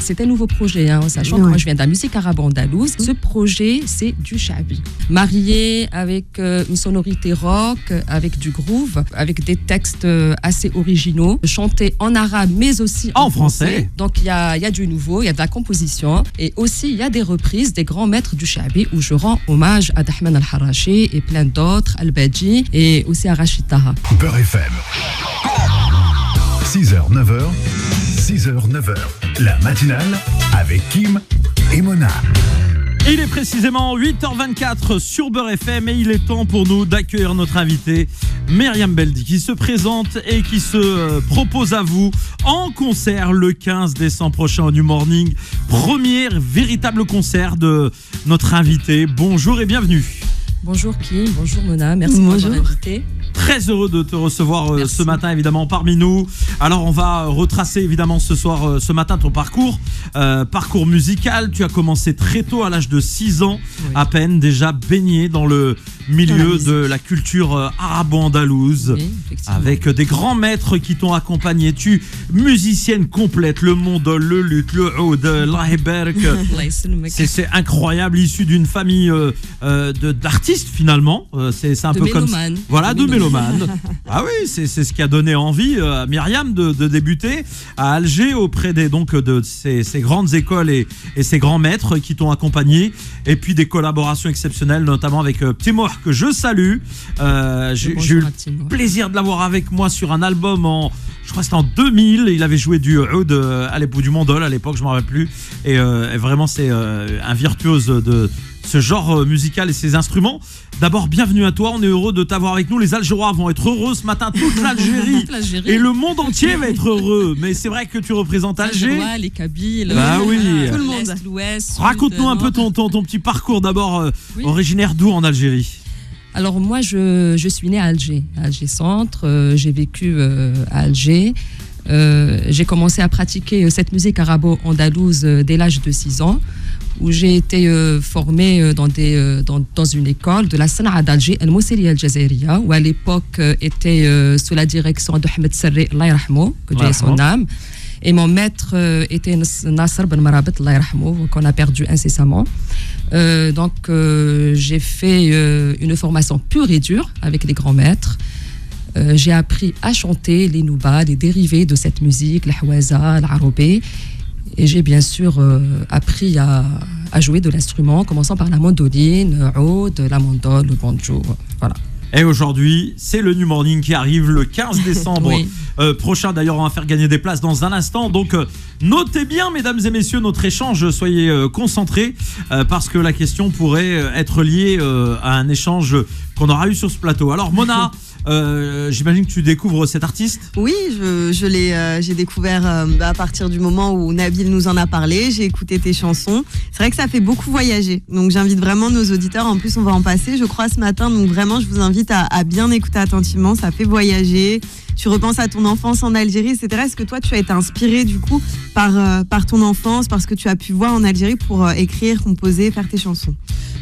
c'est un nouveau projet, sachant que moi je viens de la musique arabe-andalouse. Ce projet, c'est du shabi, marié avec une sonorité rock, avec du groove, avec des textes assez originaux, chantés en arabe mais aussi en français. Donc il y a du nouveau, il y a de la composition et aussi il y a des reprises des grands maîtres du shabi où je rends hommage à Dahman Al-Harachi et plein d'autres, Al-Badi et aussi à Rachid Taha. Beurre FM. 6h, 9h, 6h, 9h. La matinale avec Kim et Mona. Il est précisément 8h24 sur Beurre FM et il est temps pour nous d'accueillir notre invité Myriam Beldi qui se présente et qui se propose à vous en concert le 15 décembre prochain au New Morning. Premier véritable concert de notre invité. Bonjour et bienvenue. Bonjour Kim, bonjour Mona, merci de m'avoir invité. Très heureux de te recevoir ce matin évidemment parmi nous. Alors on va retracer évidemment ce matin ton parcours musical. Tu as commencé très tôt à l'âge de 6 ans à peine, déjà baigné dans le milieu de la culture arabo-andalouse, avec des grands maîtres qui t'ont accompagné. Tu musicienne complète, le mondol, le luth, le oud, l'ahberk. C'est incroyable, issu d'une famille d'artistes finalement. C'est un peu comme voilà, de mélomane. Ah oui, c'est ce qui a donné envie à Myriam de débuter à Alger auprès de ces grandes écoles et ces grands maîtres qui t'ont accompagné, et puis des collaborations exceptionnelles notamment avec Petit Moh que je salue. J'ai eu le plaisir de l'avoir avec moi sur un album je crois que c'était en 2000. Il avait joué du oud à l'époque, du mondol à l'époque, je ne m'en rappelle plus, et vraiment c'est un virtuose de ce genre musical et ces instruments. D'abord, bienvenue à toi, on est heureux de t'avoir avec nous. Les Algérois vont être heureux ce matin, toute l'Algérie et le monde entier va être heureux. Mais c'est vrai que tu représentes Alger. Les Kabyles, tout le monde. L'Ouest, raconte-nous un peu ton petit parcours d'abord, originaire d'où en Algérie? Alors moi, je suis née à Alger Centre, j'ai vécu à Alger. J'ai commencé à pratiquer cette musique arabo-andalouse dès l'âge de 6 ans, où j'ai été formée dans une école de la Sana'a d'Alger, El Mousselia El Jazairiya, où à l'époque était sous la direction de Ahmed Sarri, Allah yarhamou, que Dieu ait son âme. Et mon maître était Nasser Ben Marabet, Allah yarhamou, qu'on a perdu incessamment. Donc j'ai fait une formation pure et dure avec les grands maîtres. J'ai appris à chanter les noubas, les dérivés de cette musique, la hawaza, l'arabé. Et j'ai bien sûr appris à jouer de l'instrument, commençant par la mandoline, le oud, la mandole, le banjo, voilà. Et aujourd'hui, c'est le New Morning qui arrive le 15 décembre prochain. D'ailleurs, on va faire gagner des places dans un instant. Donc, notez bien, mesdames et messieurs, notre échange. Soyez concentrés parce que la question pourrait être liée à un échange qu'on aura eu sur ce plateau. Alors, Mona, j'imagine que tu découvres cet artiste. Oui, j'ai découvert à partir du moment où Nabil nous en a parlé. J'ai écouté tes chansons. C'est vrai que ça fait beaucoup voyager. Donc j'invite vraiment nos auditeurs. En plus, on va en passer, je crois, ce matin. Donc vraiment, je vous invite à bien écouter attentivement. Ça fait voyager. Tu repenses à ton enfance en Algérie, etc. Est-ce que toi, tu as été inspiré du coup par ton enfance, par ce que tu as pu voir en Algérie pour écrire, composer, faire tes chansons?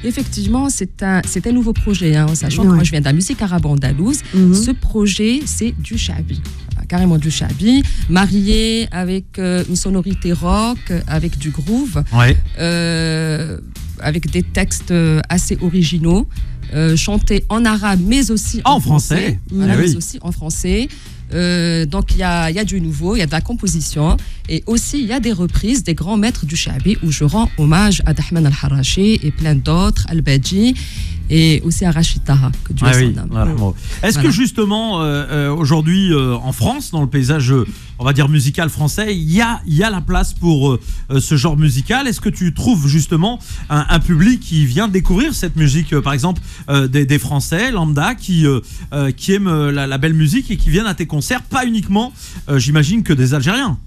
Effectivement, c'est un nouveau projet, sachant que moi je viens de la musique arabe-andalouse. Ce projet, c'est du shabi, carrément du shabi, marié avec une sonorité rock, avec du groove, avec des textes assez originaux. Chanté en arabe mais aussi en français. Voilà, mais aussi en français. Donc il y a du nouveau, il y a de la composition et aussi il y a des reprises des grands maîtres du shabi où je rends hommage à Dahman Al-Harachi et plein d'autres, Al-Badi et aussi à Rachid Taha, que Dieu ait son âme. Est-ce que justement aujourd'hui en France, dans le paysage on va dire musical français, il y a la place pour ce genre musical? Est-ce que tu trouves justement un public qui vient découvrir cette musique, par exemple des Français lambda qui aiment la belle musique et qui viennent à tes concerts, pas uniquement j'imagine que des Algériens?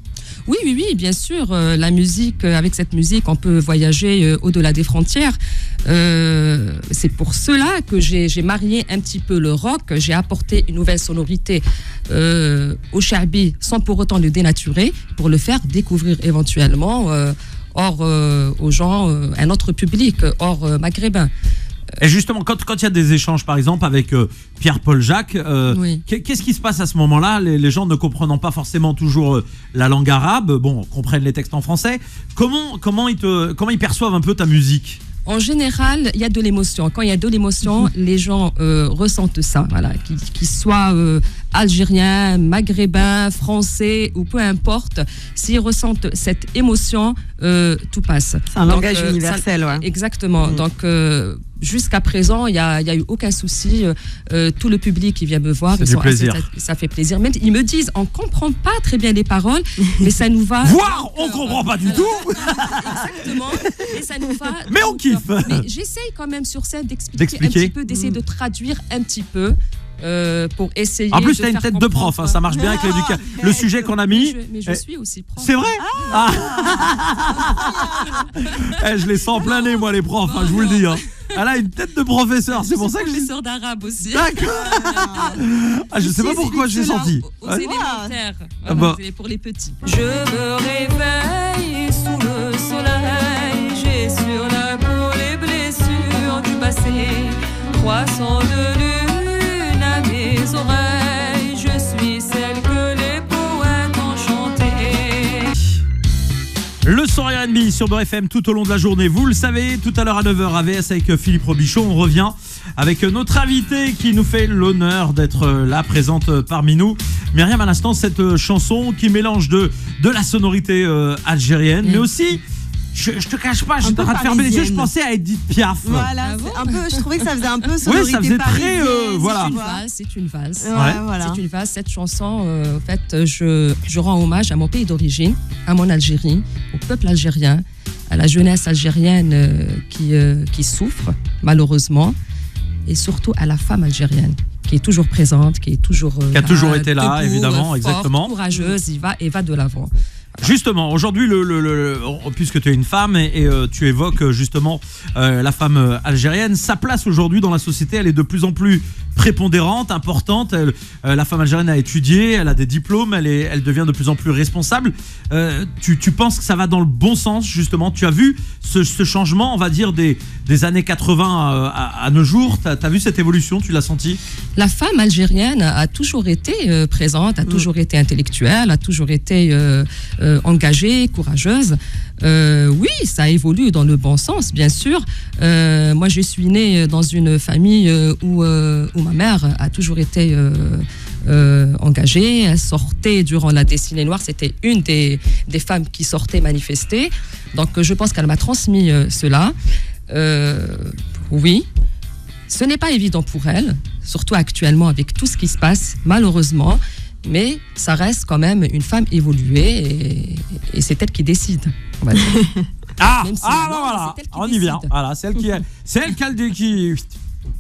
Oui, bien sûr. La musique, avec cette musique, on peut voyager au-delà des frontières. C'est pour cela que j'ai marié un petit peu le rock. J'ai apporté une nouvelle sonorité au shabi sans pour autant le dénaturer, pour le faire découvrir éventuellement aux gens, un autre public hors maghrébin. Et justement, quand il y a des échanges, par exemple, avec Pierre-Paul Jacques, qu'est-ce qui se passe à ce moment-là ? Les gens ne comprenant pas forcément toujours la langue arabe, comprennent les textes en français. Comment ils perçoivent un peu ta musique ? En général, il y a de l'émotion. Quand il y a de l'émotion, les gens ressentent ça. Voilà, qu'ils soient algériens, maghrébins, français ou peu importe, s'ils ressentent cette émotion, tout passe. C'est un langage universel, ouais. Exactement. Donc, jusqu'à présent, il n'y a eu aucun souci. Tout le public qui vient me voir, ça fait plaisir. Même ils me disent, on ne comprend pas très bien les paroles, mais ça nous va. Voire, on ne comprend pas du tout. Exactement. Et ça nous va. Mais on kiffe. Mais j'essaye quand même sur scène d'expliquer un petit peu, d'essayer de traduire un petit peu. Pour essayer. En plus, tu as une tête de prof, ça marche bien avec l'éducation. Le sujet qu'on a mis. Mais je suis aussi prof. C'est vrai ? Je les sens plein nez, moi, les profs, je vous le dis. Elle a une tête de professeur, c'est pour ça que je dis. Professeur d'arabe aussi. D'accord. Je sais pas pourquoi je l'ai senti. Aux élémentaires. C'est pour les petits. Je me réveille sous le soleil. J'ai sur la peau les blessures du passé. 300 de lune à mes oreilles. Je suis celle que les poètes ont chantée. Le son R&B sur Beurre FM tout au long de la journée. Vous le savez, tout à l'heure à 9h AVS avec Philippe Robichon. On revient avec notre invité qui nous fait l'honneur d'être là, présente parmi nous. Myriam, à l'instant, cette chanson qui mélange de la sonorité algérienne, mais aussi... Je te cache pas, j'étais en train de fermer les yeux, je pensais à Edith Piaf. Voilà, je trouvais que ça faisait un peu sonorité ça faisait très voilà. C'est une valse. Voilà. C'est une valse. Cette chanson, en fait, je rends hommage à mon pays d'origine, à mon Algérie, au peuple algérien, à la jeunesse algérienne qui souffre malheureusement, et surtout à la femme algérienne qui est toujours présente, qui a toujours été là, debout, évidemment, forte, exactement, courageuse, et va de l'avant. Justement, aujourd'hui, puisque tu es une femme et tu évoques justement la femme algérienne, sa place aujourd'hui dans la société, elle est de plus en plus prépondérante, importante. La femme algérienne a étudié, elle a des diplômes, elle devient de plus en plus responsable. Tu penses que ça va dans le bon sens, justement ? Tu as vu ce changement, on va dire, des années 80 à nos jours ? Tu as vu cette évolution ? Tu l'as senti ? La femme algérienne a toujours été présente, a toujours été intellectuelle, a toujours été engagée, courageuse. Oui, ça évolue dans le bon sens, bien sûr. Moi, je suis née dans une famille où ma mère a toujours été engagée. Elle sortait durant la décennie noire. C'était une des femmes qui sortait manifester. Donc, je pense qu'elle m'a transmis cela. Oui, ce n'est pas évident pour elle, surtout actuellement avec tout ce qui se passe, malheureusement. Mais ça reste quand même une femme évoluée et c'est elle qui décide, on va dire. Voilà, on y vient. Voilà, c'est elle qui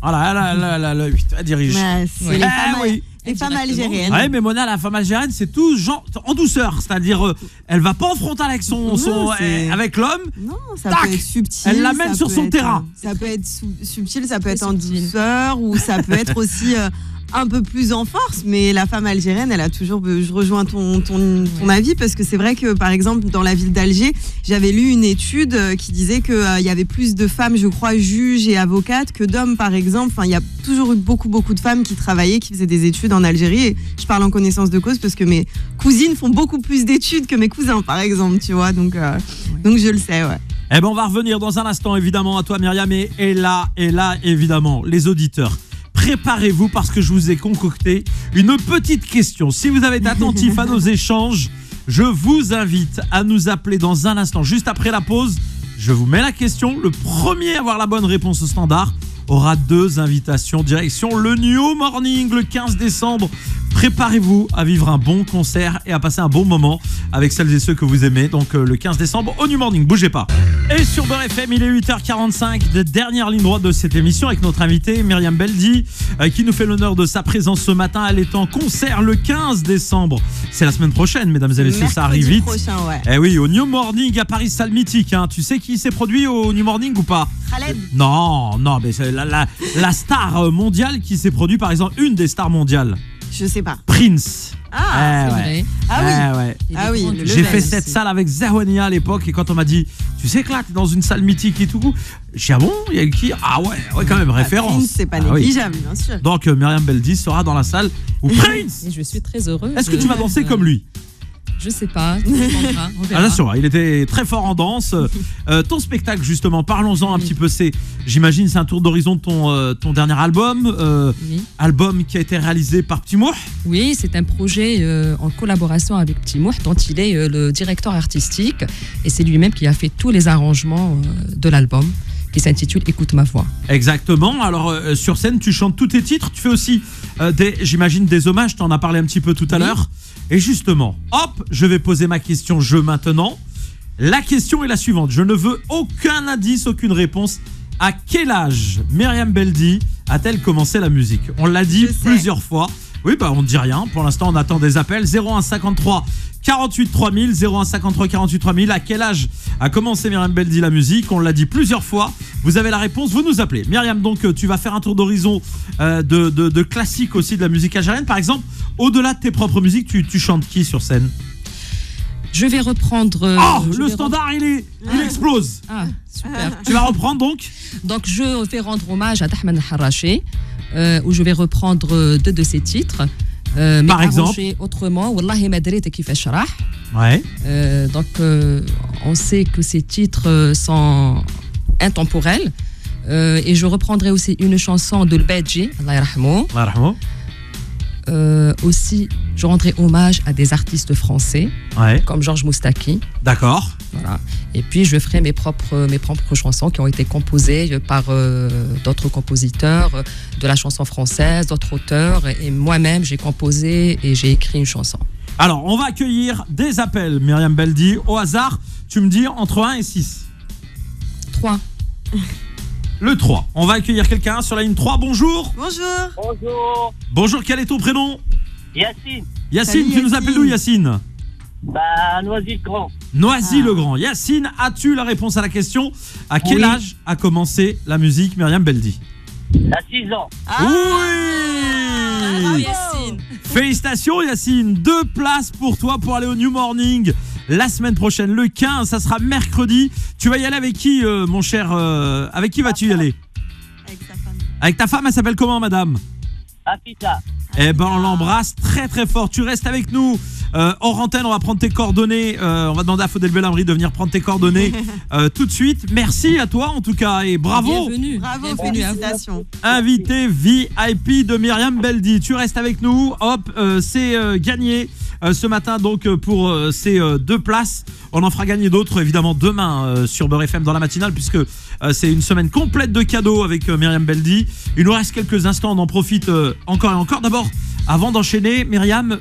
voilà, elle dirige. C'est les femmes algériennes. Ouais, mais Mona, la femme algérienne, c'est tout genre en douceur, c'est-à-dire elle va pas en frontal avec avec l'homme. Non, ça peut être subtil. Elle l'amène sur son terrain. Ça peut être subtil, ça peut être en douceur ou ça peut être aussi un peu plus en force, mais la femme algérienne, elle a toujours... Je rejoins ton avis, parce que c'est vrai que, par exemple, dans la ville d'Alger, j'avais lu une étude qui disait qu'il y avait plus de femmes, je crois, juges et avocates que d'hommes, par exemple. Enfin, il y a toujours eu beaucoup de femmes qui travaillaient, qui faisaient des études en Algérie, et je parle en connaissance de cause parce que mes cousines font beaucoup plus d'études que mes cousins, par exemple, tu vois, donc je le sais, ouais. Eh ben, on va revenir dans un instant, évidemment, à toi, Myriam, et là, évidemment, les auditeurs. Préparez-vous parce que je vous ai concocté une petite question. Si vous avez été attentif à nos échanges, je vous invite à nous appeler dans un instant. Juste après la pause, je vous mets la question. Le premier à avoir la bonne réponse au standard aura 2 invitations direction le New Morning le 15 décembre. Préparez-vous à vivre un bon concert et à passer un bon moment avec celles et ceux que vous aimez. Donc le 15 décembre au New Morning, bougez pas. Et sur Beurre FM, il est 8h45, de dernière ligne droite de cette émission avec notre invitée Myriam Beldi qui nous fait l'honneur de sa présence ce matin. Elle est en concert le 15 décembre. C'est la semaine prochaine, mesdames et messieurs, ça arrive vite. Prochain, ouais. Eh oui, au New Morning à Paris, salle mythique. Tu sais qui s'est produit au New Morning ou pas ? Khaled. Non, mais c'est la star mondiale qui s'est produit, par exemple, une des stars mondiales. Je sais pas. Prince. Ah, c'est vrai. Ouais. Ah oui, le J'ai level fait aussi. cette salle avec Zawania à l'époque et quand on m'a dit, tu sais que là, t'es dans une salle mythique et tout, j'ai dit, ah bon, il y a qui? Ah ouais, quand même, référence. Prince, c'est pas Ah oui. négligeable, bien sûr. Donc Myriam Beldi sera dans la salle où Prince. Et je suis très heureuse. Est-ce que tu vas danser comme lui? Je sais pas. On verra. Attention, il était très fort en danse. Ton spectacle, justement, parlons-en un petit peu. J'imagine, c'est un tour d'horizon de ton dernier album. Oui. Album qui a été réalisé par Petit Mouh. Oui, c'est un projet en collaboration avec Timour, dont il est le directeur artistique. Et c'est lui-même qui a fait tous les arrangements de l'album, qui s'intitule Écoute ma voix. Exactement. Alors, sur scène, tu chantes tous tes titres. Tu fais aussi, j'imagine, des hommages. Tu en as parlé un petit peu tout à l'heure. Et justement, hop, je vais poser ma question jeu maintenant. La question est la suivante. Je ne veux aucun indice, aucune réponse. À quel âge Myriam Beldi a-t-elle commencé la musique? On l'a dit plusieurs fois. Oui, bah on ne dit rien. Pour l'instant, on attend des appels. 01 53 48 3000, 01 53 48 3000. À quel âge a commencé Myriam Beldi la musique? On l'a dit plusieurs fois. Vous avez la réponse, vous nous appelez. Myriam, donc tu vas faire un tour d'horizon de classiques aussi de la musique algérienne. Par exemple, au-delà de tes propres musiques, tu chantes qui sur scène? Je vais reprendre... le standard, il explose. Ah, super. Tu vas reprendre donc? Donc, je vais rendre hommage à Tahman Haraché, où je vais reprendre 2 de ses titres. Mais Par exemple arrangés autrement. Wallahi ma دريت كيفاش راح. Ouais. Donc, on sait que ces titres sont intemporels. Et je reprendrai aussi une chanson de L'Badji, Allah yarhamou. Allah yarhamou. Aussi, je rendrai hommage à des artistes français, comme Georges Moustaki. D'accord. Voilà. Et puis, je ferai mes propres chansons qui ont été composées par d'autres compositeurs de la chanson française, d'autres auteurs. Et moi-même, j'ai composé et j'ai écrit une chanson. Alors, on va accueillir des appels, Myriam Beldi. Au hasard, tu me dis entre 1 et 6. 3. Le 3. On va accueillir quelqu'un sur la ligne 3. Bonjour. Bonjour. Bonjour, quel est ton prénom? Yacine. Yacine, tu nous appelles d'où, Yacine? Noisy-le-Grand. Noisy-le-Grand. Yacine, as-tu la réponse à la question? À quel âge a commencé la musique Myriam Beldi? À 6 ans. Oui. Yacine. Félicitations, Yacine. 2 places pour toi pour aller au New Morning la semaine prochaine, le 15. Ça sera mercredi. Tu vas y aller avec qui, mon cher? Avec qui vas-tu y aller? Avec sa femme. Avec ta femme, elle s'appelle comment, madame? Afita. Eh ben, on l'embrasse très très fort. Tu restes avec nous. Hors antenne, on va prendre tes coordonnées. On va demander à Faudel Belhamri de venir prendre tes coordonnées tout de suite. Merci à toi en tout cas et bravo. Bienvenue. Bravo, Bienvenue à vous. félicitations. Invité VIP de Myriam Beldi. Tu restes avec nous. Hop, c'est gagné ce matin donc pour ces 2 places. On en fera gagner d'autres évidemment demain sur Beurre FM dans la matinale puisque c'est une semaine complète de cadeaux avec Myriam Beldi. Il nous reste quelques instants, on en profite encore et encore. D'abord, avant d'enchaîner, Myriam,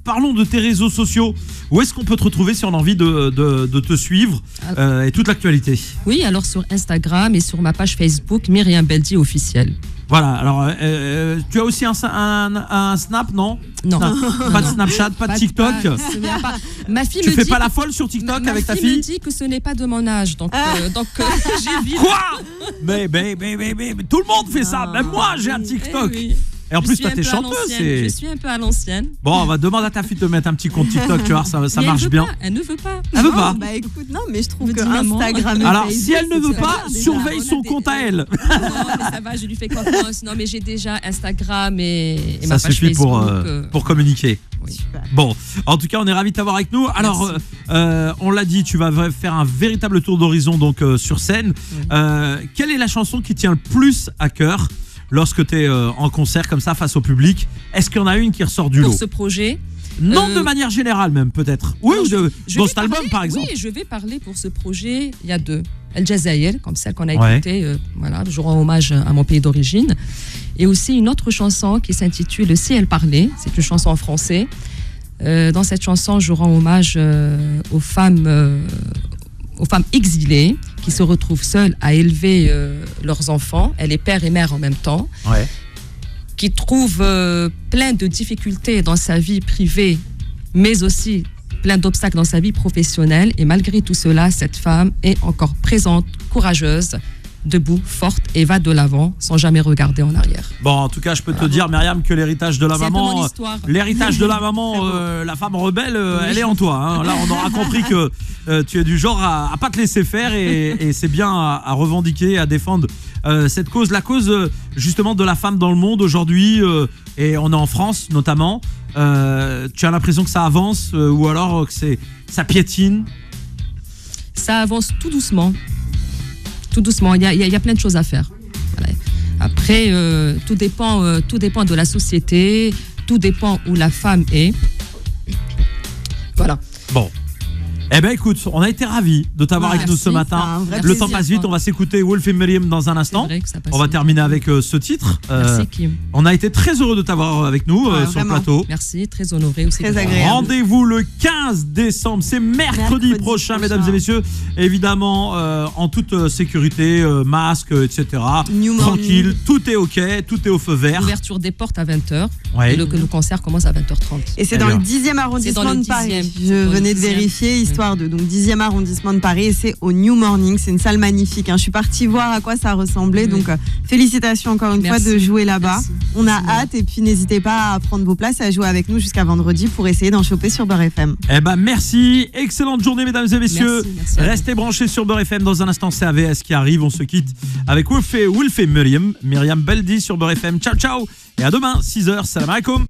parlons de tes réseaux sociaux. Où est-ce qu'on peut te retrouver si on a envie de te suivre et toute l'actualité? Oui, alors sur Instagram et sur ma page Facebook, Myriam Beldi officielle. Voilà, alors tu as aussi un Snap, non? Non. Pas de Snapchat, pas de TikTok. Ma fille Tu me fais dit pas la folle sur TikTok avec ta Ma fille? fille me dit que ce n'est pas de mon âge, donc j'évite. Quoi? mais tout le monde fait ça, même moi j'ai un TikTok. Eh oui. Et en plus toi t'es chanteuse. Je suis un peu à l'ancienne. Bon, on va demander à ta fille de te mettre un petit compte TikTok, tu vois, ça Mais marche bien. Elle ne veut pas. Elle veut pas. Bah écoute, non, mais je trouve Me que dit maman. Instagram. et Alors Facebook, si elle ne veut c'est pas, déjà- surveille on a son des- compte à elle. Non, mais ça va, je lui fais confiance. Non, mais j'ai déjà Instagram et Ça ma page suffit Facebook. pour communiquer. Oui. Super. Bon, en tout cas, on est ravis de t'avoir avec nous. Alors, on l'a dit, tu vas faire un véritable tour d'horizon donc sur scène. Quelle est la chanson qui tient le plus à cœur lorsque tu es en concert comme ça face au public? Est-ce qu'il y en a une qui ressort du lot? Pour ce projet. Non, de manière générale même, peut-être. Oui, Non, ou je dans vais cet album, parler- par exemple. Oui, je vais parler pour ce projet. Il y a 2. El Jazair, comme celle qu'on a Ouais. écoutée. Voilà, je rends hommage à mon pays d'origine. Et aussi une autre chanson qui s'intitule Si elle parlait. C'est une chanson en français. Dans cette chanson, je rends hommage aux femmes exilées qui se retrouvent seules à élever leurs enfants. Elle est père et mère en même temps. Ouais. Qui trouve plein de difficultés dans sa vie privée, mais aussi plein d'obstacles dans sa vie professionnelle. Et malgré tout cela, cette femme est encore présente, courageuse, debout, forte et va de l'avant sans jamais regarder en arrière. Bon, en tout cas, je peux te dire, Myriam, que l'héritage de la C'est un peu mon maman, histoire. La femme rebelle, elle est en toi. Hein. Là, on aura compris que tu es du genre à pas te laisser faire et c'est bien à revendiquer, à défendre cette cause, la cause justement de la femme dans le monde aujourd'hui et on est en France notamment. Tu as l'impression que ça avance ou alors que ça piétine? Ça avance tout doucement. Tout doucement. Il y a plein de choses à faire. Voilà. Après, tout dépend de la société, tout dépend où la femme est. Voilà. Bon. Eh ben écoute, on a été ravis de t'avoir avec nous ce matin. Le temps passe vite, on va s'écouter Wolf et Myriam dans un instant. On va terminer avec ce titre. Merci Kim. On a été très heureux de t'avoir avec nous sur le plateau. Merci, très honoré aussi. Très agréable. Rendez-vous le 15 décembre, c'est mercredi prochain, mesdames et messieurs. Évidemment, en toute sécurité, masque, etc. Tranquille, tout est ok, tout est au feu vert. L'ouverture des portes à 20h. Ouais. Et le concert commence à 20h30. Et c'est dans le 10e arrondissement de Paris. Je venais de vérifier, donc 10e arrondissement de Paris, et c'est au New Morning. C'est une salle magnifique. Je suis partie voir à quoi ça ressemblait. Donc félicitations encore une fois de jouer là-bas. Merci. On a hâte et puis n'hésitez pas à prendre vos places et à jouer avec nous jusqu'à vendredi pour essayer d'en choper sur Beurre FM. Eh ben merci, excellente journée mesdames et messieurs. Merci Restez branchés sur Beurre FM. Dans un instant, c'est AVS qui arrive. On se quitte avec Wolf et Myriam Beldi sur Beurre FM. Ciao ciao et à demain 6h. Salam alaikum.